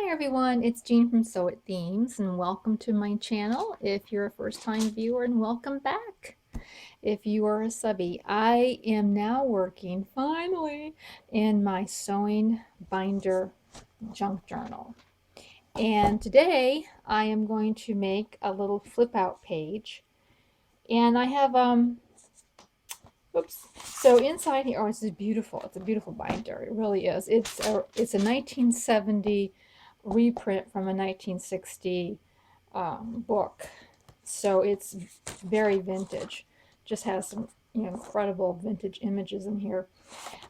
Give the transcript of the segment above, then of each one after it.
Hi everyone, it's Jean from Sew It Themes and welcome to my channel. If you're a first-time viewer, and welcome back. If you are a subby, I am now working finally in my sewing binder junk journal. And today I am going to make a little flip out page. And I have oops. So inside here, oh, this is beautiful. It's a beautiful binder. It really is. It's a 1970 reprint from a 1960 book. So it's very vintage. Just has some incredible vintage images in here.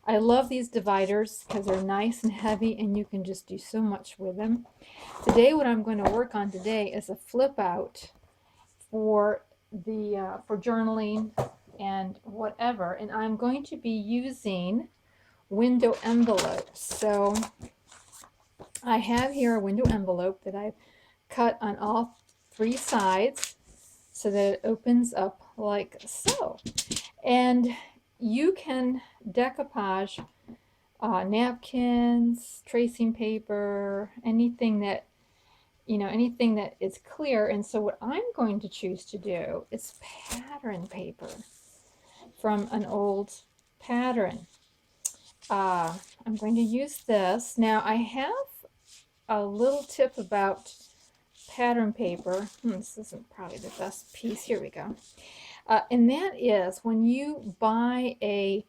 I love these dividers because they're nice and heavy and you can just do so much with them. Today what I'm going to work on today is a flip out for the for journaling and whatever, and I'm going to be using window envelopes. So I have here a window envelope that I've cut on all three sides so that it opens up like so. And you can decoupage napkins, tracing paper, anything that anything that is clear. And so what I'm going to choose to do is pattern paper from an old pattern. I'm going to use this. Now I have a little tip about pattern paper. This isn't probably the best piece. Here we go. And that is when you buy a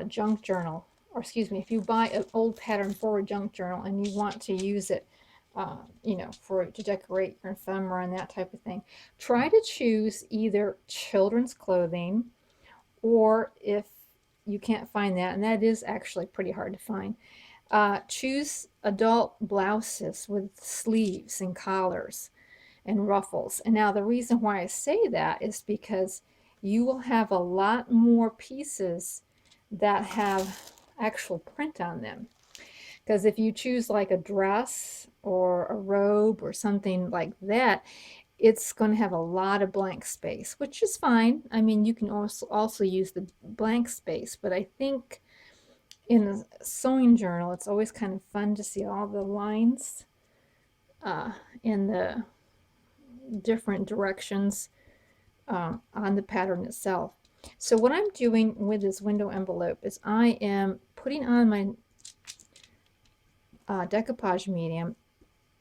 junk journal, or excuse me, if you buy an old pattern for a junk journal and you want to use it, to decorate your ephemera and that type of thing, try to choose either children's clothing, or if you can't find that, and that is actually pretty hard to find, choose adult blouses with sleeves and collars and ruffles. And now the reason why I say that is because you will have a lot more pieces that have actual print on them. Because if you choose like a dress or a robe or something like that, it's going to have a lot of blank space, which is fine. I mean, you can also use the blank space, but I think in a sewing journal, it's always kind of fun to see all the lines in the different directions on the pattern itself. So what I'm doing with this window envelope is I am putting on my decoupage medium,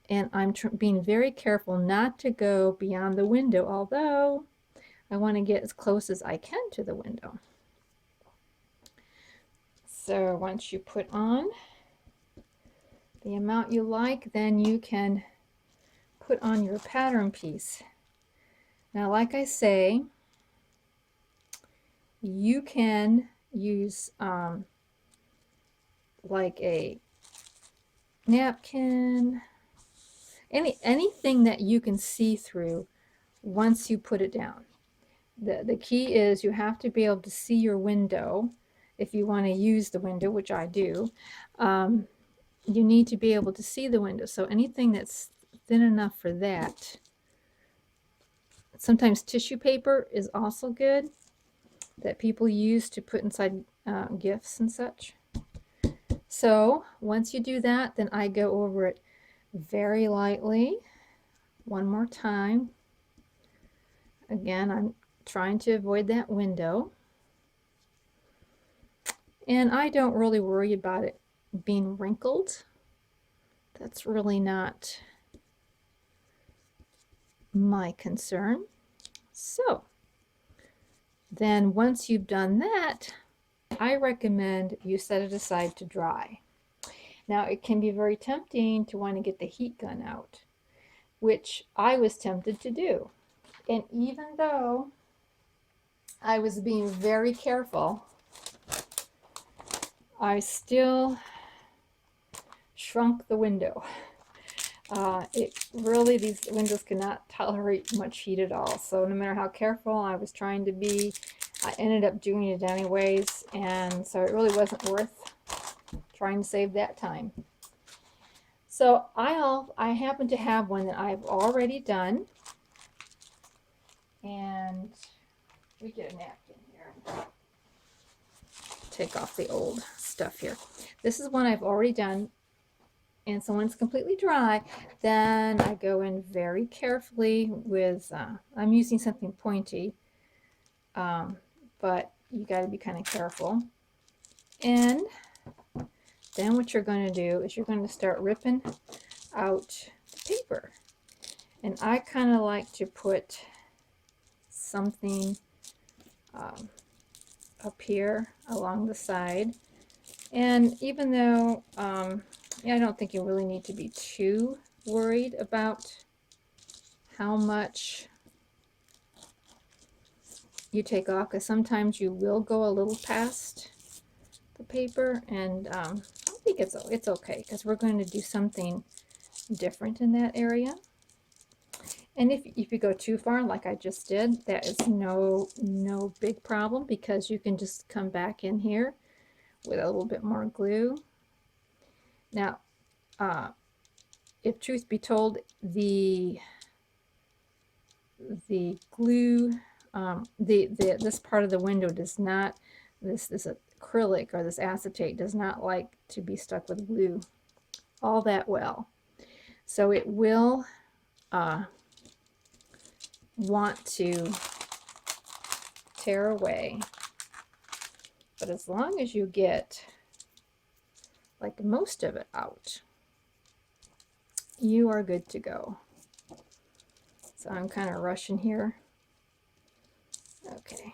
and I'm being very careful not to go beyond the window, although I want to get as close as I can to the window. So once you put on the amount you like, then you can put on your pattern piece. Now, like I say, you can use like a napkin, anything that you can see through once you put it down. The key is you have to be able to see your window. If you want to use the window, which I do, you need to be able to see the window. So anything that's thin enough for that. Sometimes tissue paper is also good that people use to put inside gifts and such. So once you do that, then I go over it very lightly one more time. Again, I'm trying to avoid that window. And I don't really worry about it being wrinkled. That's really not my concern. So then once you've done that, I recommend you set it aside to dry. Now it can be very tempting to want to get the heat gun out, which I was tempted to do. And even though I was being very careful, I still shrunk the window. These windows cannot tolerate much heat at all. So no matter how careful I was trying to be, I ended up doing it anyways. And so it really wasn't worth trying to save that time. So I happen to have one that I've already done. And we get a napkin here. Take off the old stuff here. This is one I've already done. And so when it's completely dry, then I go in very carefully with, I'm using something pointy, but you got to be kind of careful. And then what you're going to do is you're going to start ripping out the paper. And I kind of like to put something up here along the side. And even though yeah, I don't think you really need to be too worried about how much you take off, because sometimes you will go a little past the paper, and I think it's okay, because we're going to do something different in that area. And if you go too far, like I just did, that is no big problem, because you can just come back in here with a little bit more glue. Now, if truth be told, the glue, this part of the window does not, this acrylic or this acetate does not like to be stuck with glue all that well. So it will want to tear away. But as long as you get like most of it out, you are good to go. So I'm kind of rushing here. Okay.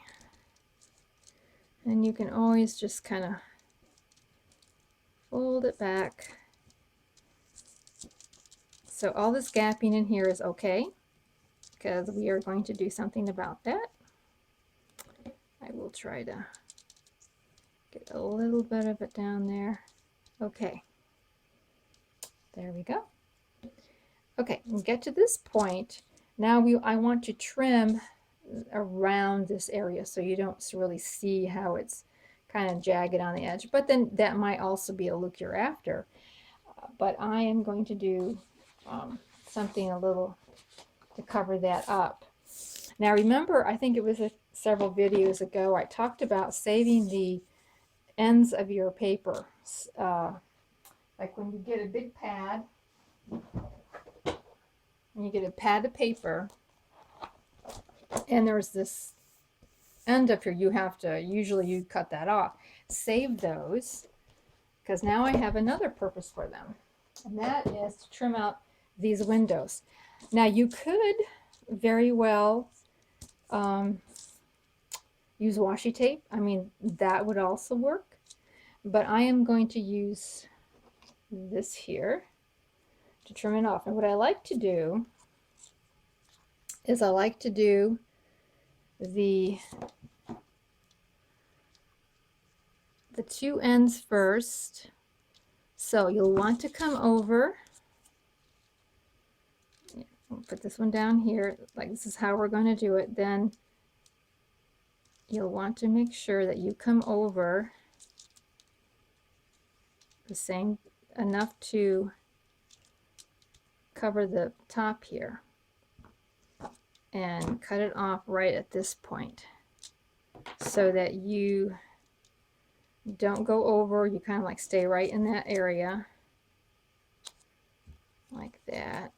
And you can always just kind of fold it back. So all this gapping in here is okay, because we are going to do something about that. I will try to get a little bit of it down there. Okay. There we go. Okay, we'll get to this point. Now I want to trim around this area so you don't really see how it's kind of jagged on the edge, but then that might also be a look you're after. But I am going to do something a little to cover that up. Now remember, I think it was several videos ago, I talked about saving the ends of your paper. Like when you get a big pad, and you get a pad of paper, and there's this end up here, you have to, usually you cut that off. Save those, because now I have another purpose for them, and that is to trim out these windows. Now you could very well use washi tape. I mean, that would also work, but I am going to use this here to trim it off. And what I like to do is I like to do the two ends first. So you'll want to come over, we'll put this one down here, like this is how we're going to do it. Then you'll want to make sure that you come over the same enough to cover the top here, and cut it off right at this point so that you don't go over, you kind of like stay right in that area like that.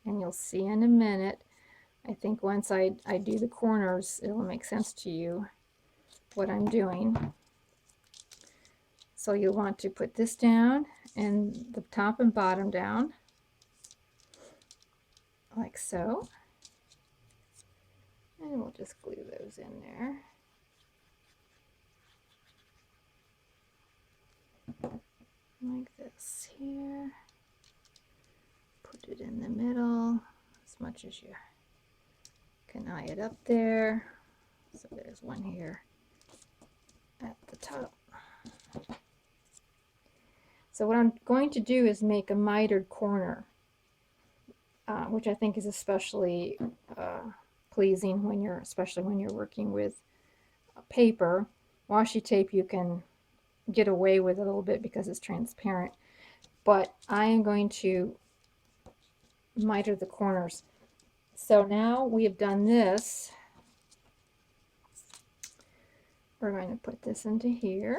And you'll see in a minute, I think once I do the corners, it'll make sense to you what I'm doing. So you'll want to put this down and the top and bottom down like so. And we'll just glue those in there. Like this here. Put it in the middle as much as you can eye it up there. So there's one here at the top. So what I'm going to do is make a mitered corner, which I think is especially pleasing when you're, especially when you're working with paper. Washi tape you can get away with a little bit because it's transparent, but I am going to miter the corners. So now we have done this, we're going to put this into here.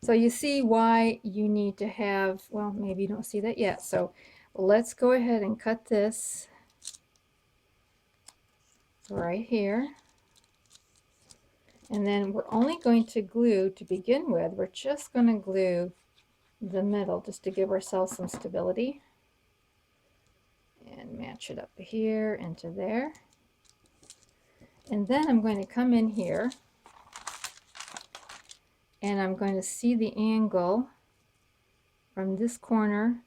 So you see why you need to have, well, maybe you don't see that yet. So let's go ahead and cut this right here. And then we're only going to glue, to begin with, we're just going to glue the middle just to give ourselves some stability. And match it up here into there. And then I'm going to come in here and I'm going to see the angle from this corner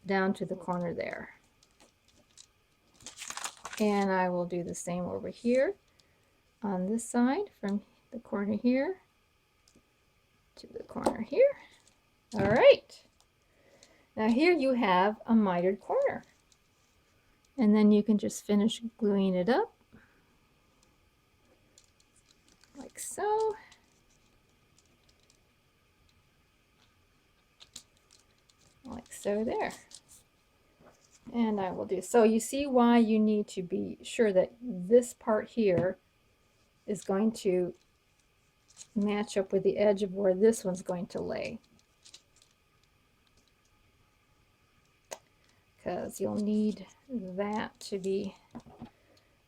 down to the corner there. And I will do the same over here on this side, from the corner here to the corner here. All right. Now here you have a mitered corner. And then you can just finish gluing it up like so. Like so there. And I will do, so you see why you need to be sure that this part here is going to match up with the edge of where this one's going to lay. Because you'll need that to be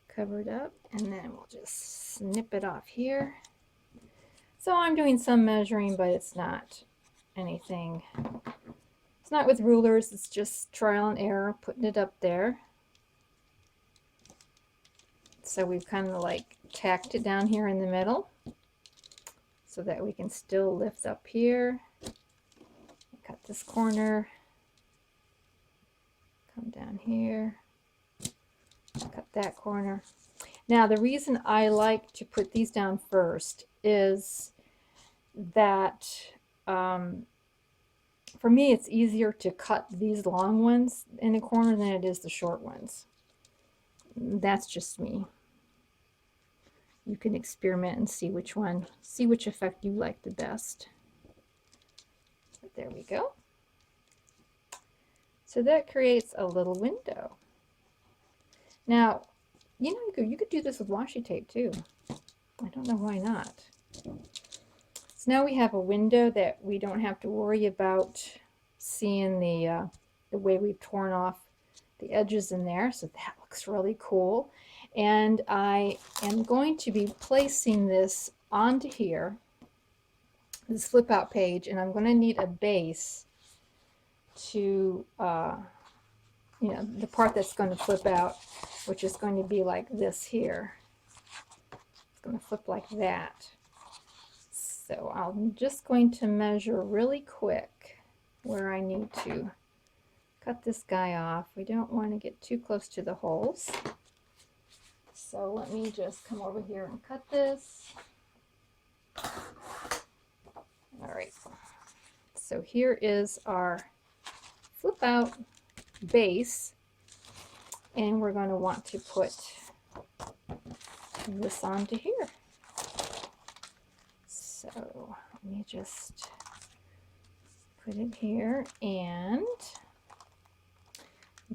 covered up, and then we'll just snip it off here. So I'm doing some measuring, but it's not anything, it's not with rulers, it's just trial and error, putting it up there. So we've kind of like tacked it down here in the middle so that we can still lift up here. Cut this corner, come down here, cut that corner. Now the reason I like to put these down first is that for me it's easier to cut these long ones in the corner than it is the short ones. That's just me. You can experiment and see which one, see which effect you like the best. But there we go. So that creates a little window. Now, you know, you could do this with washi tape too. I don't know why not. So now we have a window that we don't have to worry about seeing the way we've torn off the edges in there. So that looks really cool. And I am going to be placing this onto here, this flip out page, and I'm going to need a base to, you know, the part that's going to flip out, which is going to be like this here. It's going to flip like that. So I'm just going to measure really quick where I need to cut this guy off. We don't want to get too close to the holes. So let me just come over here and cut this. All right. So here is our flip out base, and we're going to want to put this onto here. So let me just put it here and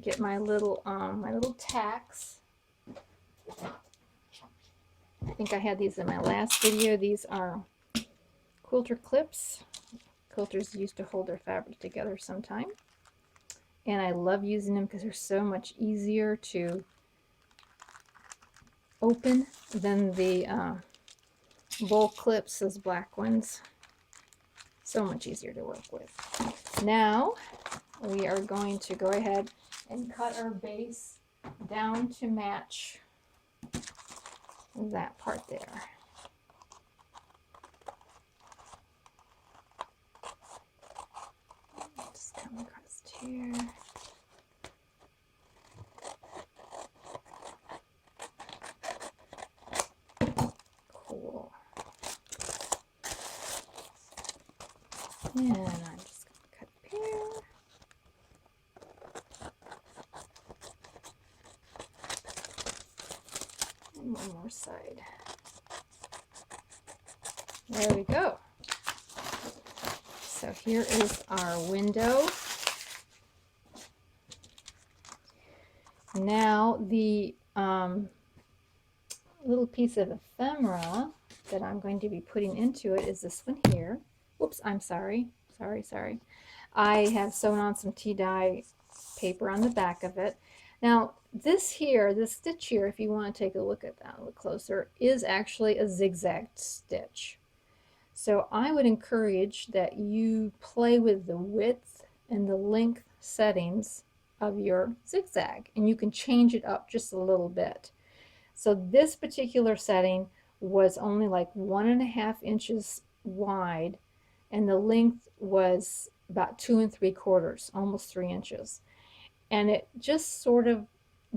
get my little tacks. I think I had these in my last video. These are quilter clips. Quilters used to hold their fabric together sometime. And I love using them because they're so much easier to open than the bowl clips, those black ones. So much easier to work with. Now we are going to go ahead and cut our base down to match that part there. Just come across here. Cool. And I'm just going to cut here. And one more side. There we go. So here is our window. Now the little piece of ephemera that I'm going to be putting into it is this one here. Whoops, I'm sorry. Sorry. I have sewn on some tea dye paper on the back of it. Now, this here, this stitch here, if you want to take a look at that a little closer, is actually a zigzag stitch. So I would encourage that you play with the width and the length settings of your zigzag, and you can change it up just a little bit. So this particular setting was only like 1.5 inches wide, and the length was about 2 3/4, almost 3 inches. And it just sort of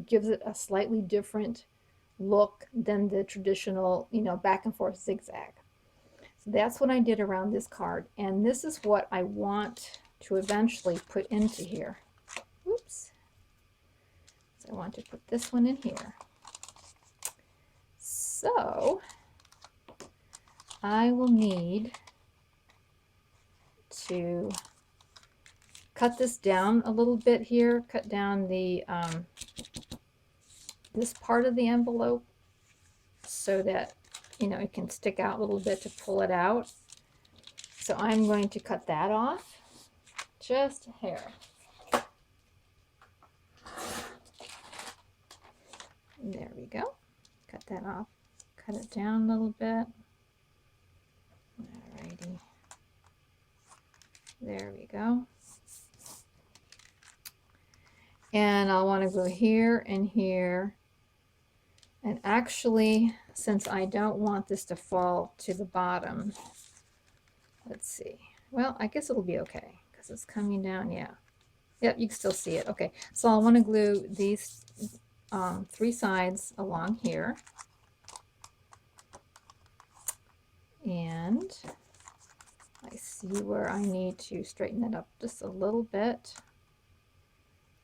gives it a slightly different look than the traditional, back and forth zigzag. So that's what I did around this card, and this is what I want to eventually put into here. Oops. So I want to put this one in here. So I will need to cut this down a little bit here, cut down the this part of the envelope so that it can stick out a little bit to pull it out. So I'm going to cut that off just a hair. There we go. Cut that off. Cut it down a little bit. Alrighty. There we go. And I'll want to go here and here. And actually, since I don't want this to fall to the bottom, let's see. Well, I guess it'll be okay because it's coming down. Yeah. Yep, you can still see it. Okay, so I want to glue these 3 sides along here. And I see where I need to straighten it up just a little bit.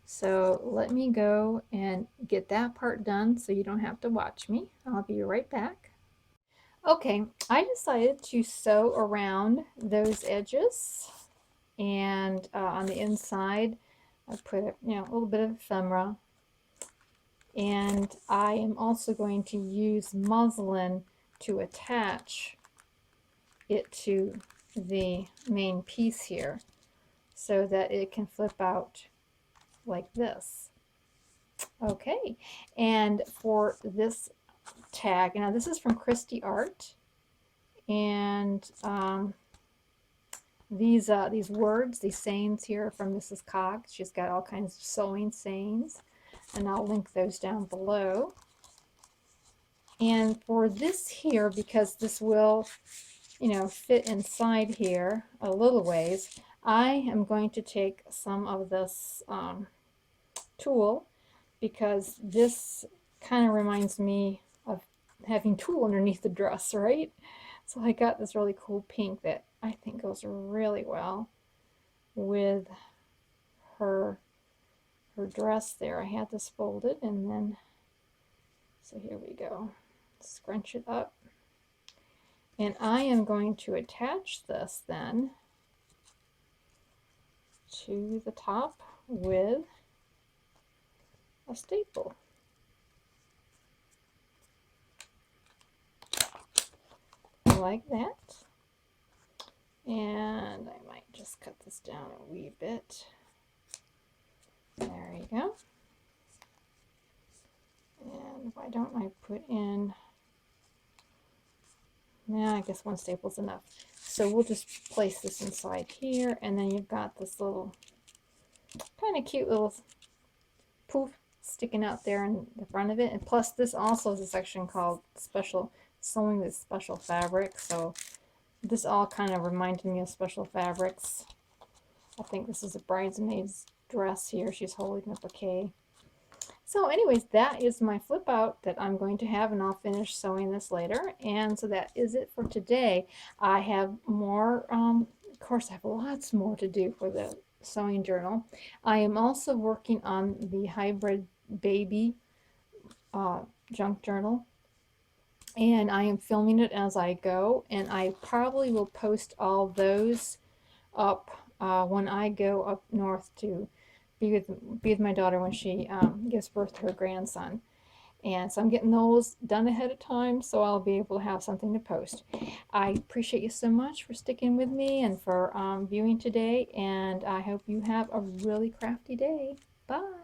So let me go and get that part done so you don't have to watch me. I'll be right back. Okay, I decided to sew around those edges, and on the inside I put a little bit of ephemera, and I am also going to use muslin to attach it to the main piece here so that it can flip out like this. Okay, and for this tag, now this is from Christy Art, and these words, these sayings here are from Mrs. Cox. She's got all kinds of sewing sayings, and I'll link those down below. And for this here, because this will fit inside here a little ways, I am going to take some of this tulle, because this kind of reminds me of having tulle underneath the dress, right? So I got this really cool pink that I think goes really well with her dress there. I had this folded, and then, so here we go. Scrunch it up. And I am going to attach this then to the top with a staple. Like that. And I might just cut this down a wee bit. There you go. And why don't I put in, yeah, I guess 1 staple's enough. So we'll just place this inside here, and then you've got this little kind of cute little poof sticking out there in the front of it. And plus, this also is a section called special sewing with special fabric, so this all kind of reminded me of special fabrics. I think this is a bridesmaid's dress here. She's holding a bouquet. So anyways, that is my flip out that I'm going to have, and I'll finish sewing this later. And so that is it for today. I have more, of course I have lots more to do for the sewing journal. I am also working on the hybrid baby junk journal, and I am filming it as I go, and I probably will post all those up when I go up north to be with my daughter when she gives birth to her grandson. And so I'm getting those done ahead of time so I'll be able to have something to post. I appreciate you so much for sticking with me and for viewing today, and I hope you have a really crafty day. Bye.